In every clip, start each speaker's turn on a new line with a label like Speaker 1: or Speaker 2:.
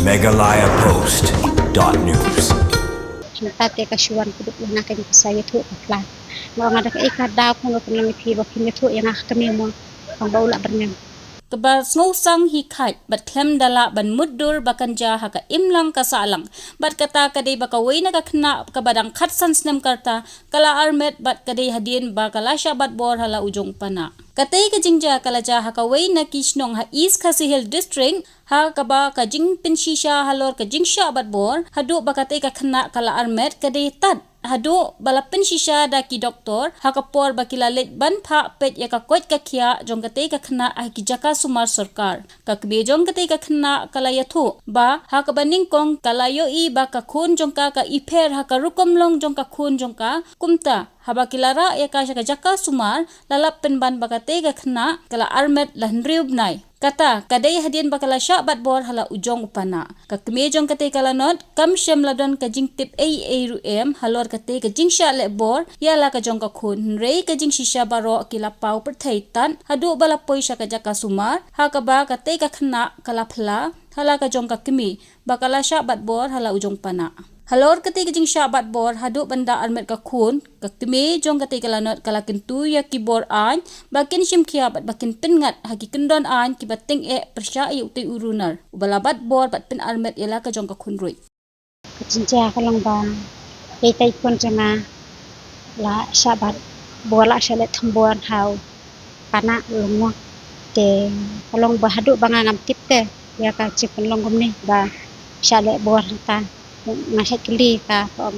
Speaker 1: MeghalayaPost.news.
Speaker 2: Tate kasuan kudu na kay saya tu akla. Mo nga ka ikadaw ko ng pilipi ba kinito yang kami mo ang baula bernyam.
Speaker 3: Kebas ngusang hikat bat klem dala ban muddur bakan jaha ka imlang kasalang bat kata kadai bakawai na kakna kabadang khatsan Snem karta kala Armet bat kadai hadin bakalasya Batbor hala ujong pana. Katay ka jingja kala jaha kawai na kisnong ha East Kasihil District ha kaba ka jing pinsisya halor ka jingsya Batbor hadu bakatay kakna kala Armet kadai tad Haduh balapin sisya daki doktor hakapor bakilalit ban pha pet ya kakot kakya jong katay kakna ahkijaka sumar sarkar kakbe jong katay kakna kalayathu ba hakabaning kong kalayo I ba kakhun jong ka iper hakarukom long jong kakhun jong ka kumta haba kilara ya ka jaka sumar lalapin ban bakatay kakna kala Armet lahnriub nai kata kadai hadin bakalasya Batbor hala ujong upana kakme jong katay kalanot kam syam ladon ka jingtip ruem halor katay ka jingsya lebor yala ka jong kakhun rei ka jing sisya baro kilapau perthaitan hadu balapoy sya ka jaka sumar hakaba katay kakna kalapla hala ka jong kakmi bakalasya Batbor hala ujong pana halor katay ka jingsya Batbor hadu banda Armet kakhun kakme jong katay kalanot kalakin tu ya kibor an bakin simkia bat bakin pingat hagi kendon an kibating persya uti urunar ubala Batbor bat pin Armet yala ka jong kakhun roi
Speaker 2: Jinja kalong ba tay pun janga la sabat bola salet thambon hau Panah Haduh te kalong ba hadu banga ngam tip te ya ka cipon long gumni ba salet bor ta ngasat keli ka om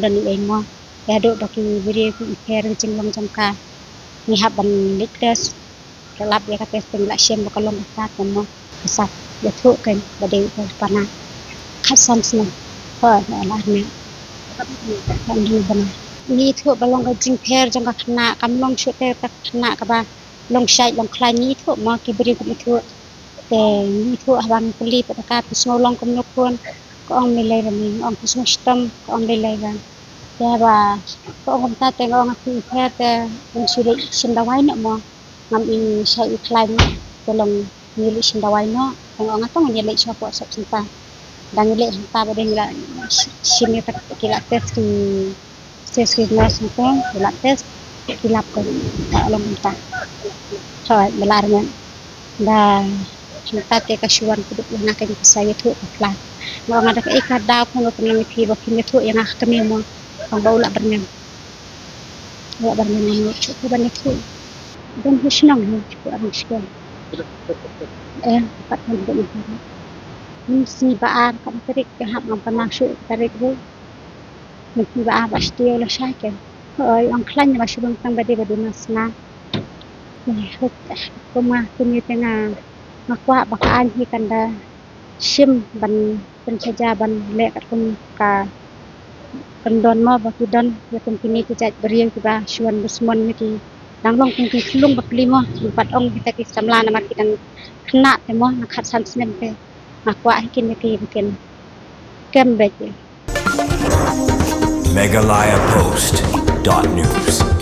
Speaker 2: dan mo ya hadu baki biri iper jinglong jangka ni haban litres kelap ya ka testing la syem kalong ta mo kesat ya thu kan badai Panah khasan Snem ha la ni kan di bana ni thu balong ka jingper jangka khna kamlong chute tak khna ka ba long sai long khlai ni thu ma ki biri ku thu te ni thu habang puli pataka pisno long kum nokon ko ang milay rami ang pisno stam ko ang milay ran ya ba ko ang ta te ngong ti phe te ang suri sindawai na mo ngam I sai khlai ni te long nili sindawai no ang atong nili sa po sa sinta dan nili ta ba din la sini tak kila test ki nas ko kila test kilap ko long ta so belarnya da kita te kasuan kudu na kay saya tu akla mo nga ka ikadaw ko ng pilipi ba kinito yang kami mo ang baula bernyam wa bernyam ni ko ba ni tu dan hisnang ni ko ang skol pat mo ba ni si baan ka tarik ka hap ng panasyo tarik ro ni si baa basti la shaken ay ang klan ni masyudong tang badi mas na kuma kumite nga makwa bakaan hi kanda sim ban pensaja ban lekat kum ka kendon mo bakudon ya kum kini kijat beriang kiba suan busmon ki danglong kum ki sulung bakli mo pat ong kita ki samla na makitan kena te mo nakhat san Snem te makwa hikin ki bikin kembek
Speaker 1: MeghalayaPost.news.